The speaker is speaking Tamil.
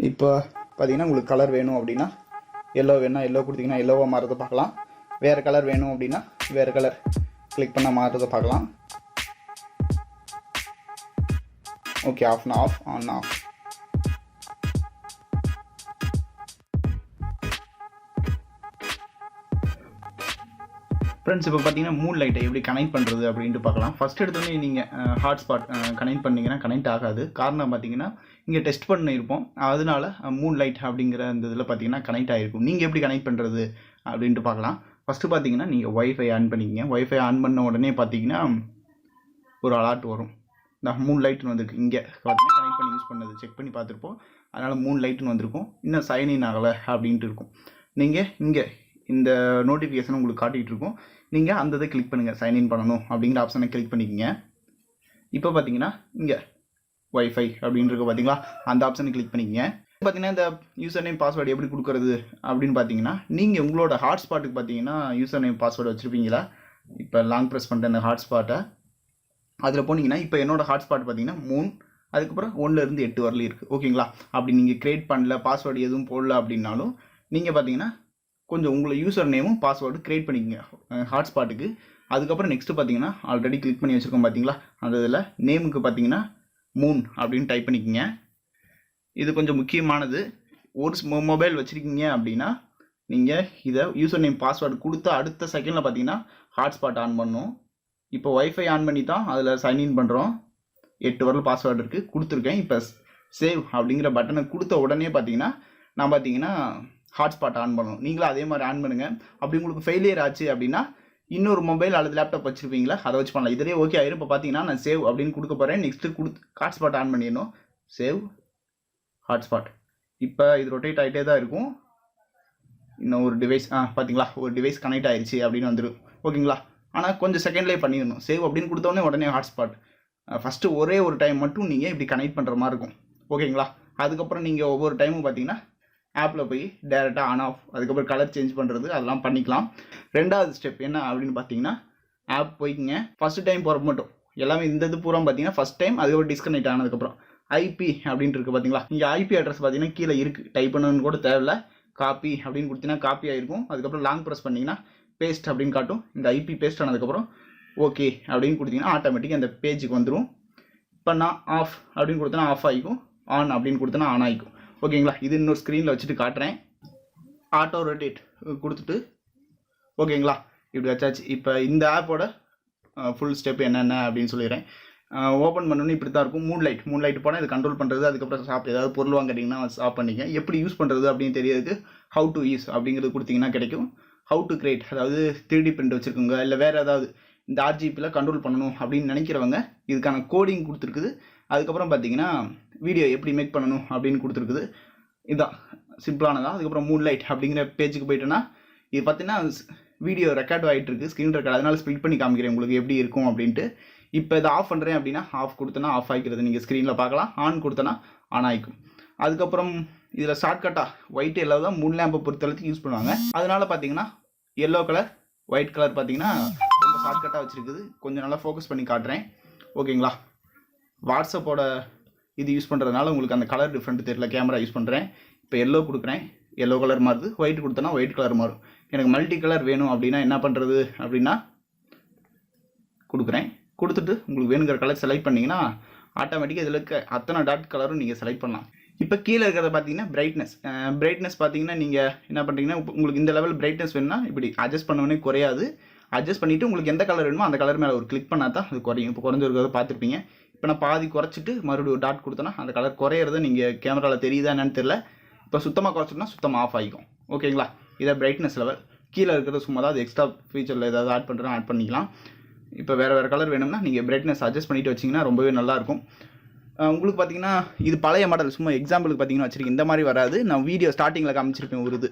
இப்போ பார்த்தீங்கன்னா உங்களுக்கு கலர் வேணும் அப்படின்னா எல்லோ வேணும், எல்லோ கொடுத்தீங்கன்னா எல்லோவாக மாறுறதை பார்க்கலாம். வேறு கலர் வேணும் அப்படின்னா வேறு கலர் கிளிக் பண்ண மாறுறதை பார்க்கலாம். ஓகே, ஆஃப்னா ஆஃப், ஆன் ஆஃப். ஃப்ரெண்ட்ஸ், இப்போ பார்த்தீங்கன்னா மூன் லைட்டை எப்படி கனெக்ட் பண்ணுறது அப்படின்ட்டு பார்க்கலாம். ஃபஸ்ட் எடுத்தோடனே நீங்கள் ஹாட்ஸ்பாட் கனெக்ட் பண்ணிங்கன்னா கனெக்ட் ஆகாது. காரணம் பார்த்தீங்கன்னா இங்கே டெஸ்ட் பண்ணியிருப்போம், அதனால மூன் லைட் அப்படிங்கிற அந்த இதில் பார்த்தீங்கன்னா கனெக்ட் ஆகிருக்கும். நீங்கள் எப்படி கனெக்ட் பண்ணுறது அப்படின்ட்டு பார்க்கலாம். ஃபஸ்ட்டு பார்த்தீங்கன்னா நீங்கள் வைஃபை ஆன் பண்ணிக்கிங்க. வைஃபை ஆன் பண்ண உடனே பார்த்தீங்கன்னா ஒரு அலர்ட் வரும். இந்த மூன் லைட்னு வந்திருக்கு. இங்கே பார்த்தீங்கன்னா கனெக்ட் பண்ணி யூஸ் பண்ணது செக் பண்ணி பார்த்துருப்போம், அதனால் மூன் லைட்னு வந்திருக்கும். இன்னும் சைன்இன் ஆகலை அப்படின்ட்டு இருக்கும். நீங்கள் இங்கே இந்த நோட்டிஃபிகேஷன் உங்களுக்கு காட்டிகிட்டு இருக்கும். நீங்கள் அந்த இதை கிளிக் பண்ணுங்கள், சைன்இன் பண்ணணும் அப்படிங்கிற ஆப்ஷனை கிளிக் பண்ணிக்கோங்க. இப்போ பார்த்தீங்கன்னா இங்கே வைஃபை அப்படின்றது பார்த்தீங்களா, அந்த ஆப்ஷனை கிளிக் பண்ணிக்கங்க. பார்த்தீங்கன்னா இந்த யூசர் நேம் பாஸ்வேர்டு எப்படி கொடுக்குறது அப்படின்னு பார்த்தீங்கன்னா, நீங்கள் உங்களோட ஹாட்ஸ்பாட்டுக்கு பார்த்தீங்கன்னா யூசர் நேம் பாஸ்வேர்டு வச்சுருப்பீங்களா. இப்போ லாங் ப்ரெஸ் பண்ணுற அந்த ஹாட்ஸ்பாட்டை அதில் போனீங்கன்னா, இப்போ என்னோடய ஹாட்ஸ்பாட் பார்த்தீங்கன்னா மூன், அதுக்கப்புறம் 1லேருந்து 8 வரலையும் இருக்குது. ஓகேங்களா, அப்படி நீங்கள் க்ரியேட் பண்ணல, பாஸ்வேர்டு எதுவும் போடல அப்படின்னாலும் நீங்கள் பார்த்தீங்கன்னா கொஞ்சம் உங்களை யூசர் நேமும் பாஸ்வேர்டு க்ரியேட் பண்ணிக்கோங்க ஹாட்ஸ்பாட்டுக்கு. அதுக்கப்புறம் நெக்ஸ்ட்டு பார்த்தீங்கன்னா ஆல்ரெடி கிளிக் பண்ணி வச்சுருக்கோம் பார்த்தீங்களா, அந்த இதில் நேமுக்கு பார்த்தீங்கன்னா மூன் அப்படின்னு டைப் பண்ணிக்கோங்க. இது கொஞ்சம் முக்கியமானது. ஒரு மொபைல் வச்சுருக்கீங்க அப்படின்னா நீங்கள் இதை யூசர் நேம் பாஸ்வேர்டு கொடுத்து அடுத்த செகண்டில் பார்த்தீங்கன்னா ஹாட்ஸ்பாட் ஆன் பண்ணணும். இப்போ வைஃபை ஆன் பண்ணி தான் அதில் சைன்இன் பண்ணுறோம். 8 வரல பாஸ்வேர்டு இருக்குது, கொடுத்துருக்கேன். இப்போ சேவ் அப்படிங்கிற பட்டனை கொடுத்த உடனே பார்த்தீங்கன்னா நான் பார்த்தீங்கன்னா ஹாட்ஸ்பாட் ஆன் பண்ணணும். நீங்களும் அதே மாதிரி ஆன் பண்ணுங்கள். அப்படி உங்களுக்கு ஃபெயிலியர் ஆச்சு அப்படின்னா இன்னொரு மொபைல் அல்லது லேப்டாப் வச்சுருப்பீங்களா, அதை வச்சு பண்ணலாம். இதிலே ஓகே ஆயிரும். இப்போ பார்த்தீங்கன்னா நான் சேவ் அப்படின்னு கொடுக்க போகிறேன். நெக்ஸ்ட்டு ஹாட்ஸ்பாட் ஆன் பண்ணிடணும். Save hotspot. இப்போ இது ரொட்டேட் ஆகிட்டே தான் இருக்கும். இன்னும் ஒரு டிவைஸ் பார்த்தீங்களா, ஒரு டிவைஸ் கனெக்ட் ஆயிடுச்சு அப்படின்னு வந்துடும். ஓகேங்களா, ஆனால் கொஞ்சம் செகண்ட்லேயே பண்ணிடணும். சேவ் அப்படின்னு கொடுத்தோடனே உடனே ஹாட்ஸ்பாட். ஃபஸ்ட்டு ஒரே ஒரு டைம் மட்டும் நீங்கள் இப்படி கனெக்ட் பண்ணுற மாதிரி இருக்கும். ஓகேங்களா, அதுக்கப்புறம் நீங்கள் ஒவ்வொரு டைமும் பார்த்தீங்கன்னா ஆப்பில் போய் டேரெக்டாக ஆன் ஆஃப், அதுக்கப்புறம் கலர் சேஞ்ச் பண்ணுறது அதெல்லாம் பண்ணிக்கலாம். ரெண்டாவது ஸ்டெப் என்ன அப்படின்னு பார்த்தீங்கன்னா, ஆப் போய்க்குங்க. ஃபஸ்ட்டு டைம் போகிறப்ப மட்டும் எல்லாமே இந்த இது பூரா பார்த்தீங்கன்னா ஃபஸ்ட் டைம், அதுக்கப்புறம் டிஸ்கனெக்ட் ஆனதுக்கப்புறம் ஐபி அப்படின்ட்டு இருக்குது பார்த்தீங்களா. இங்கே ஐபி அட்ரஸ் பார்த்தீங்கன்னா கீழே இருக்குது, டைப் பண்ணணும்னு கூட தேவையில்ல. காப்பி அப்படின்னு கொடுத்தீங்கன்னா காப்பி ஆகிருக்கும். அதுக்கப்புறம் லாங் ப்ரெஸ் பண்ணிங்கன்னா பேஸ்ட் அப்படின்னு காட்டும். இந்த ஐபி பேஸ்ட் ஆனதுக்கப்புறம் ஓகே அப்படின்னு கொடுத்தீங்கன்னா ஆட்டோமேட்டிக்காக அந்த பேஜுக்கு வந்துடும். இப்போ நான் ஆஃப் அப்படின்னு கொடுத்தனா ஆஃப் ஆகிக்கும், ஆன் அப்படின்னு கொடுத்தனா ஆன் ஆகிக்கும். ஓகேங்களா, இது இன்னொரு ஸ்க்ரீனில் வச்சுட்டு காட்டுறேன். ஆட்டோ ரொட்டேட் கொடுத்துட்டு ஓகேங்களா, இப்படி வச்சாச்சு. இப்போ இந்த ஆப்போட ஃபுல் ஸ்டெப் என்னென்ன அப்படின்னு சொல்லிடுறேன். ஓப்பன் பண்ணணுன்னு இப்படி தான் இருக்கும். மூன்லைட் போனால் இது கண்ட்ரோல் பண்ணுறது. அதுக்கப்புறம் ஷாப் ஏதாவது பொருள் வாங்குறீங்கன்னா ஷாப் பண்ணிங்க. எப்படி யூஸ் பண்ணுறது அப்படின்னு தெரியாதுக்கு ஹவு டு யூஸ் அப்படிங்கிறது கொடுத்தீங்கன்னா கிடைக்கும். ஹவு டு கிரியேட், அதாவது 3D பிரிண்ட் வச்சுருக்கோங்க, இல்லை வேறு ஏதாவது இந்த ஆர்ஜிபியில் கண்ட்ரோல் பண்ணணும் அப்படின்னு நினைக்கிறவங்க இதுக்கான கோடிங் கொடுத்துருக்குது. அதுக்கப்புறம் பார்த்தீங்கன்னா வீடியோ எப்படி மேக் பண்ணணும் அப்படின்னு கொடுத்துருக்குது. இதுதான் சிம்பிளானதான். அதுக்கப்புறம் மூன்லைட் அப்படிங்கிற பேஜுக்கு போயிட்டோன்னா இது பார்த்தீங்கன்னா வீடியோ ரெக்கார்ட் ஆகிட்டு இருக்குது, ஸ்க்ரீன் ரெக்கார்ட். அதனால் ஸ்ப்ளிட் பண்ணி காமிக்கிறேன் உங்களுக்கு எப்படி இருக்கும் அப்படின்ட்டு. இப்போ இதை ஆஃப் பண்ணுறேன் அப்படின்னா ஆஃப் கொடுத்தனா ஆஃப் ஆகிக்கிறது நீங்கள் ஸ்க்ரீனில் பார்க்கலாம். ஆன் கொடுத்தனா ஆன் ஆகிக்கும். அதுக்கப்புறம் இதில் ஷார்ட்கட்டாக ஒயிட் எல்லோ தான் மூன் லேம்பை பொறுத்தளவுக்கு யூஸ் பண்ணுவாங்க. அதனால் பார்த்தீங்கன்னா எல்லோ கலர் ஒயிட் கலர் பார்த்தீங்கன்னா ரொம்ப ஷார்ட்கட்டாக வச்சுருக்குது. கொஞ்சம் நல்லா ஃபோக்கஸ் பண்ணி காட்டுறேன். ஓகேங்களா, வாட்ஸ்அப்போட இது யூஸ் பண்ணுறதுனால உங்களுக்கு அந்த கலர் டிஃப்ரெண்ட் தெரியல. கேமரா யூஸ் பண்ணுறேன். இப்போ எல்லோ கொடுக்குறேன், எல்லோ கலர் மாறுது. ஒயிட் கொடுத்தனா ஒயிட் கலர் மாறும். எனக்கு மல்டி கலர் வேணும் அப்படின்னா என்ன பண்ணுறது அப்படின்னா கொடுக்குறேன். கொடுத்துட்டு உங்களுக்கு வேணுங்கிற கலர் செலக்ட் பண்ணிங்கன்னா ஆட்டோமேட்டிக்காக இதில் இருக்க அத்தனை டாட் கலரும் நீங்கள் செலக்ட் பண்ணலாம். இப்போ கீழே இருக்கிறத பார்த்தீங்கன்னா பிரைட்னஸ் பார்த்தீங்கன்னா நீங்கள் என்ன பண்ணுறீங்கன்னா, உங்களுக்கு இந்த லெவல் பிரைட்னஸ் வேணும்னா இப்படி அட்ஜஸ்ட் பண்ணவே குறையாது. அட்ஜஸ்ட் பண்ணிவிட்டு உங்களுக்கு எந்த கலர் வேணுமோ அந்த கலர் மேலே ஒரு கிளிக் பண்ணால் தான் அது குறையும். இப்போ குறைஞ்சிருக்கிறத பார்த்துருப்பீங்க. இப்போ நான் பாதி குறைச்சிட்டு மறுபடியும் ஒரு டாட் கொடுத்தேன்னா அந்த கலர் குறையிறத நீங்கள் கேமராவில் தெரியுதா என்னன்னு தெரியல. இப்போ சுத்தமாக குறைச்சிட்டோம்னா சுத்தமாக ஆஃப் ஆகிக்கும். ஓகேங்களா, இதை பிரைட்னஸ் லெவல். கீழே இருக்கிறது சும்மா தான், அது எக்ஸ்ட்ரா ஃபீச்சரில் ஏதாவது ஆட் பண்ணுறேன் ஆட் பண்ணிக்கலாம். இப்போ வேறு கலர் வேணும்னா நீங்கள் பிரைட்னஸ் அட்ஜஸ்ட் பண்ணிவிட்டு வச்சிங்கன்னா ரொம்பவே நல்லாயிருக்கும். உங்களுக்கு பார்த்தீங்கன்னா இது பழைய மாடல், சும்மா எக்ஸாம்பிளுக்கு பார்த்தீங்கன்னா வச்சுருக்கேன். இந்த மாதிரி வராது. நான் வீடியோ ஸ்டார்டிங்கில் காமிச்சிருப்பேன் ஒரு இது.